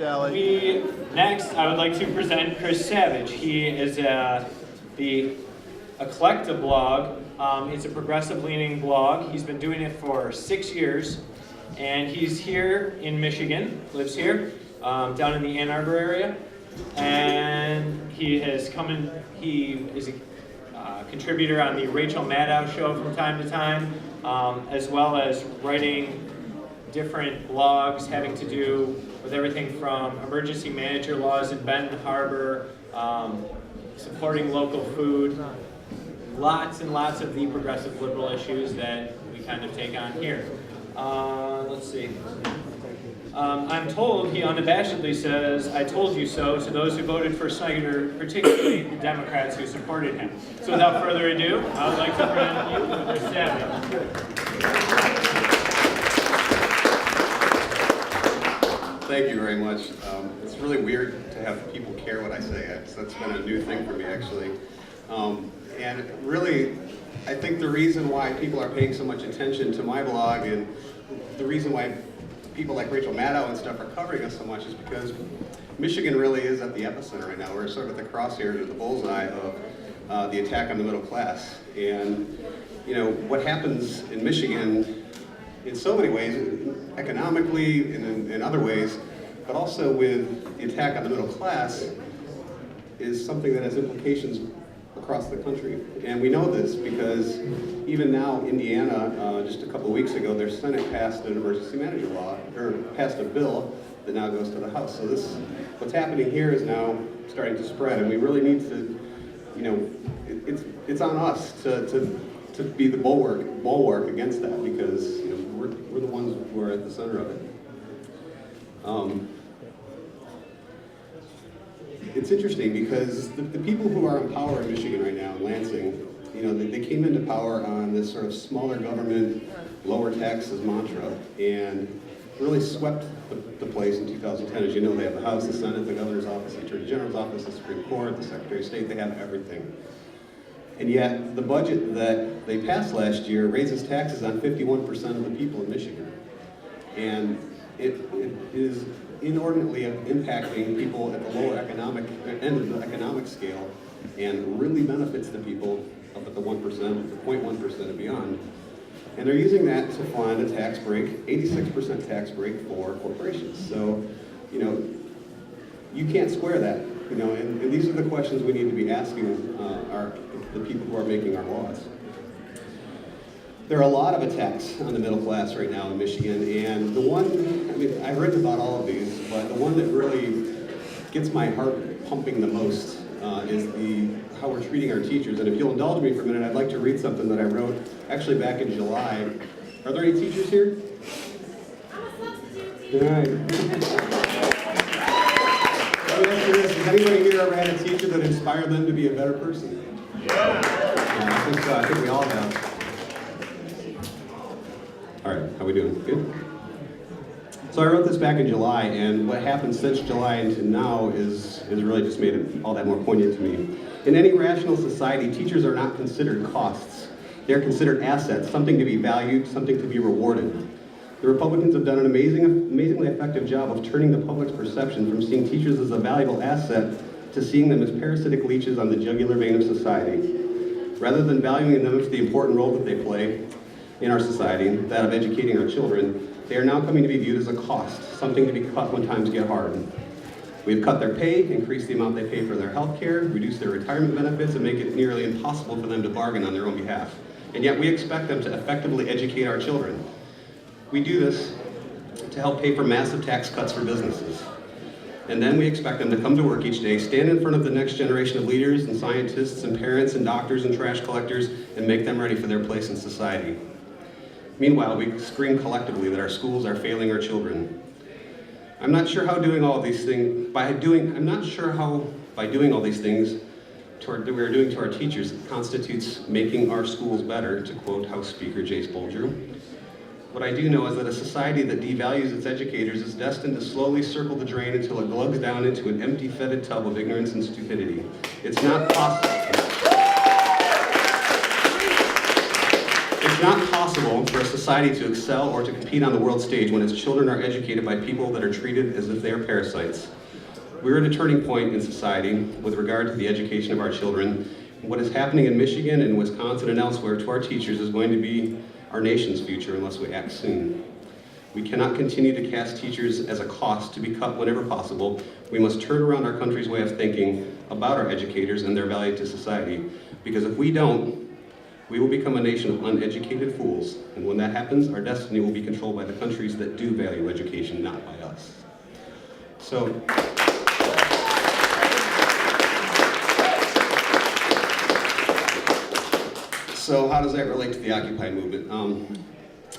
Shelley. Next, I would like to present Chris Savage. He is the Eclectablog. It's a progressive-leaning blog. He's been doing it for 6 years, and he's here in Michigan, lives here, down in the Ann Arbor area, and he is a contributor on the Rachel Maddow show from time to time, as well as writing different blogs having to do with everything from emergency manager laws in Benton Harbor, supporting local food, lots and lots of the progressive liberal issues that we kind of take on here. Let's see. I'm told he unabashedly says, "I told you so," to those who voted for Snyder, particularly the Democrats who supported him. So without further ado, I would like to present you Chris Savage. Thank you very much. It's really weird to have people care what I say. That's been a new thing for me, actually. And really, I think the reason why people are paying so much attention to my blog and the reason why people like Rachel Maddow and stuff are covering us so much is because Michigan really is at the epicenter right now. We're sort of at the crosshairs or the bullseye of the attack on the middle class. And you know, what happens in Michigan in so many ways, economically and in other ways, but also with the attack on the middle class, is something that has implications across the country. And we know this because even now, Indiana, just a couple of weeks ago, their Senate passed an emergency manager law, or passed a bill that now goes to the House. So what's happening here is now starting to spread, and we really need to, you know, it's on us to be the bulwark against that, because you know, we're the ones who are at the center of it. It's interesting because the people who are in power in Michigan right now, in Lansing, you know, they came into power on this sort of smaller government, lower taxes mantra, and really swept the place in 2010. As you know, they have the House, the Senate, the Governor's Office, the Attorney General's Office, the Supreme Court, the Secretary of State. They have everything. And yet, the budget that they passed last year raises taxes on 51% of the people in Michigan. And it is inordinately impacting people at the lower economic end of the economic scale, and really benefits the people up at the 1%, the 0.1% and beyond. And they're using that to fund a tax break, 86% tax break for corporations. So, you know, you can't square that, you know, and these are the questions we need to be asking the people who are making our laws. There are a lot of attacks on the middle class right now in Michigan, and the one, I mean, I've written about all of these, but the one that really gets my heart pumping the most is how we're treating our teachers. And if you'll indulge me for a minute, I'd like to read something that I wrote actually back in July. Are there any teachers here? I'm a substitute teacher. All right. Let me ask you this, has anybody here ever had a teacher that inspired them to be a better person? Yeah, I think so. I think we all have. All right, how we doing? Good? So I wrote this back in July, and what happened since July into now is really just made it all that more poignant to me. In any rational society, teachers are not considered costs. They're considered assets, something to be valued, something to be rewarded. The Republicans have done an amazingly effective job of turning the public's perception from seeing teachers as a valuable asset to seeing them as parasitic leeches on the jugular vein of society. Rather than valuing them for the important role that they play in our society, that of educating our children, they are now coming to be viewed as a cost, something to be cut when times get hard. We've cut their pay, increased the amount they pay for their health care, reduced their retirement benefits, and make it nearly impossible for them to bargain on their own behalf. And yet we expect them to effectively educate our children. We do this to help pay for massive tax cuts for businesses. And then we expect them to come to work each day, stand in front of the next generation of leaders and scientists and parents and doctors and trash collectors, and make them ready for their place in society. Meanwhile, we scream collectively that our schools are failing our children. I'm not sure how doing all of these things, by doing all these things that we're doing to our teachers constitutes making our schools better, to quote House Speaker Jace Bolger. What I do know is that a society that devalues its educators is destined to slowly circle the drain until it glugs down into an empty, fetid tub of ignorance and stupidity. It's is not possible for a society to excel or to compete on the world stage when its children are educated by people that are treated as if they are parasites. We're at a turning point in society with regard to the education of our children. What is happening in Michigan and Wisconsin and elsewhere to our teachers is going to be our nation's future unless we act soon. We cannot continue to cast teachers as a cost to be cut whenever possible. We must turn around our country's way of thinking about our educators and their value to society. Because if we don't, we will become a nation of uneducated fools. And when that happens, our destiny will be controlled by the countries that do value education, not by us. So how does that relate to the Occupy movement?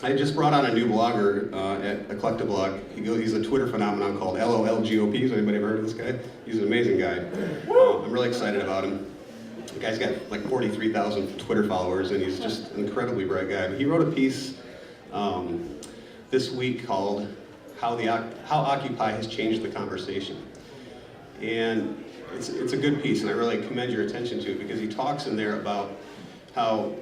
I just brought on a new blogger at Eclectablog. He's a Twitter phenomenon called LOLGOP. Has anybody ever heard of this guy? He's an amazing guy. I'm really excited about him. The guy's got like 43,000 Twitter followers, and he's just an incredibly bright guy. But he wrote a piece this week called How Occupy Has Changed the Conversation. And it's a good piece, and I really commend your attention to it, because he talks in there about how,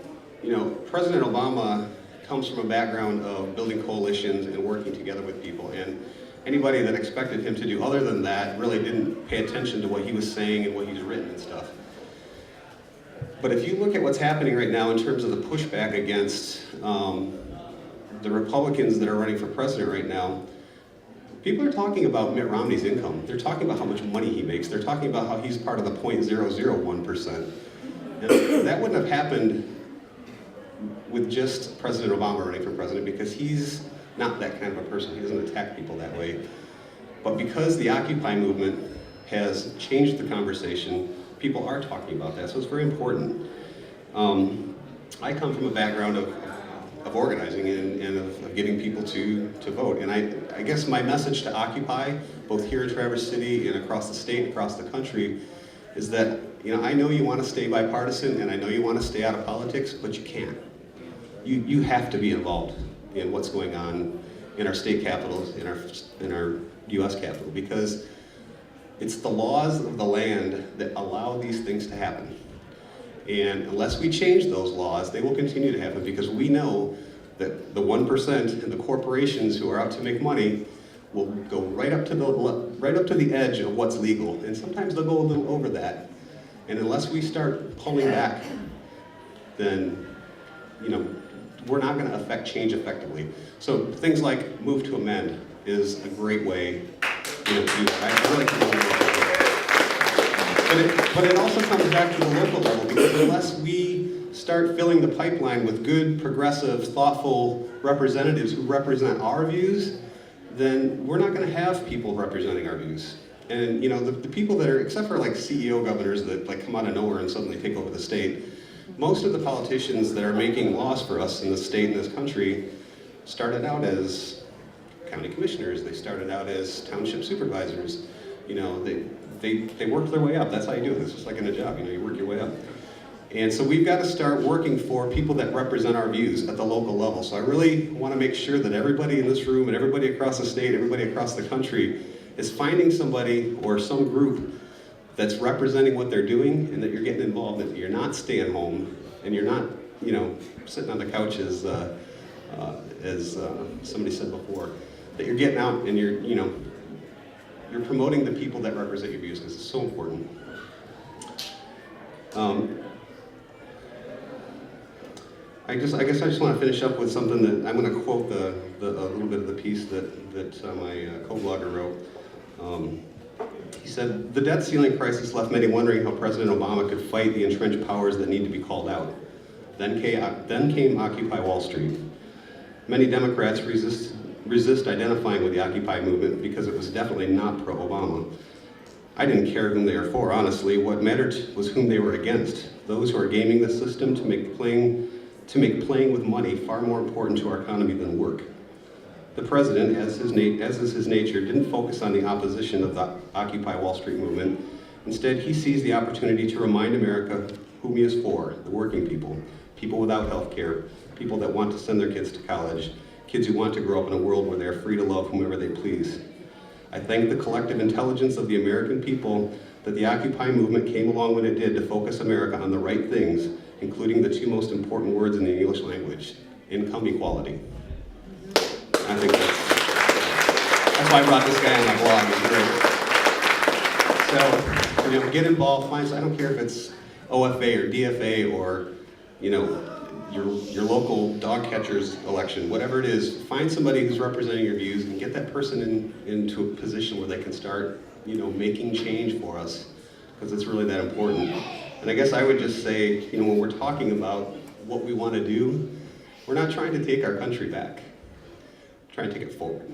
President Obama comes from a background of building coalitions and working together with people, and anybody that expected him to do other than that really didn't pay attention to what he was saying and what he's written and stuff. But if you look at what's happening right now in terms of the pushback against the Republicans that are running for president right now, people are talking about Mitt Romney's income. They're talking about how much money he makes. They're talking about how he's part of the 0.001%. And that wouldn't have happened with just President Obama running for president, because he's not that kind of a person. He doesn't attack people that way. But because the Occupy movement has changed the conversation, people are talking about that, so it's very important. I come from a background of organizing and of getting people to vote. And I guess my message to Occupy, both here in Traverse City and across the state, across the country, is that, I know you want to stay bipartisan and I know you want to stay out of politics, but you can't. You have to be involved in what's going on in our state capitals, in our US Capitol, because it's the laws of the land that allow these things to happen. And unless we change those laws, they will continue to happen, because we know that the 1% and the corporations who are out to make money will go right up to the edge of what's legal. And sometimes they'll go a little over that. And unless we start pulling back, then, we're not going to affect change effectively. So things like move to amend is a great way to do that. I really commend it. But it also comes back to the local level, because unless we start filling the pipeline with good, progressive, thoughtful representatives who represent our views, then we're not going to have people representing our views. And the people that are, except for like CEO governors that like come out of nowhere and suddenly take over the state, most of the politicians that are making laws for us in the state and this country started out as county commissioners. They started out as township supervisors. They worked their way up. That's how you do it. It's just like in a job. You work your way up. And so we've got to start working for people that represent our views at the local level. So I really want to make sure that everybody in this room and everybody across the state, everybody across the country is finding somebody or some group that's representing what they're doing, and that you're getting involved, and you're not staying home, and you're not, sitting on the couch as somebody said before, that you're getting out and you're promoting the people that represent your views, because it's so important. I guess I just want to finish up with something that I'm going to quote a little bit of the piece that my co-blogger wrote. He said, "The debt ceiling crisis left many wondering how President Obama could fight the entrenched powers that need to be called out. Then came Occupy Wall Street. Many Democrats resist identifying with the Occupy movement because it was definitely not pro-Obama. I didn't care whom they were for, honestly. What mattered was whom they were against. Those who are gaming the system to make playing with money far more important to our economy than work. The president, as is his nature, didn't focus on the opposition of the Occupy Wall Street movement. Instead, he seized the opportunity to remind America whom he is for, the working people, people without health care, people that want to send their kids to college, kids who want to grow up in a world where they're free to love whomever they please. I thank the collective intelligence of the American people that the Occupy movement came along when it did to focus America on the right things, including the two most important words in the English language, income equality. I think that's why I brought this guy on my blog. It's great. So, get involved. I don't care if it's OFA or DFA or, your local dog catcher's election, whatever it is. Find somebody who's representing your views and get that person into a position where they can start, making change for us, because it's really that important. And I guess I would just say, when we're talking about what we want to do, we're not trying to take our country back. We're trying to take it forward.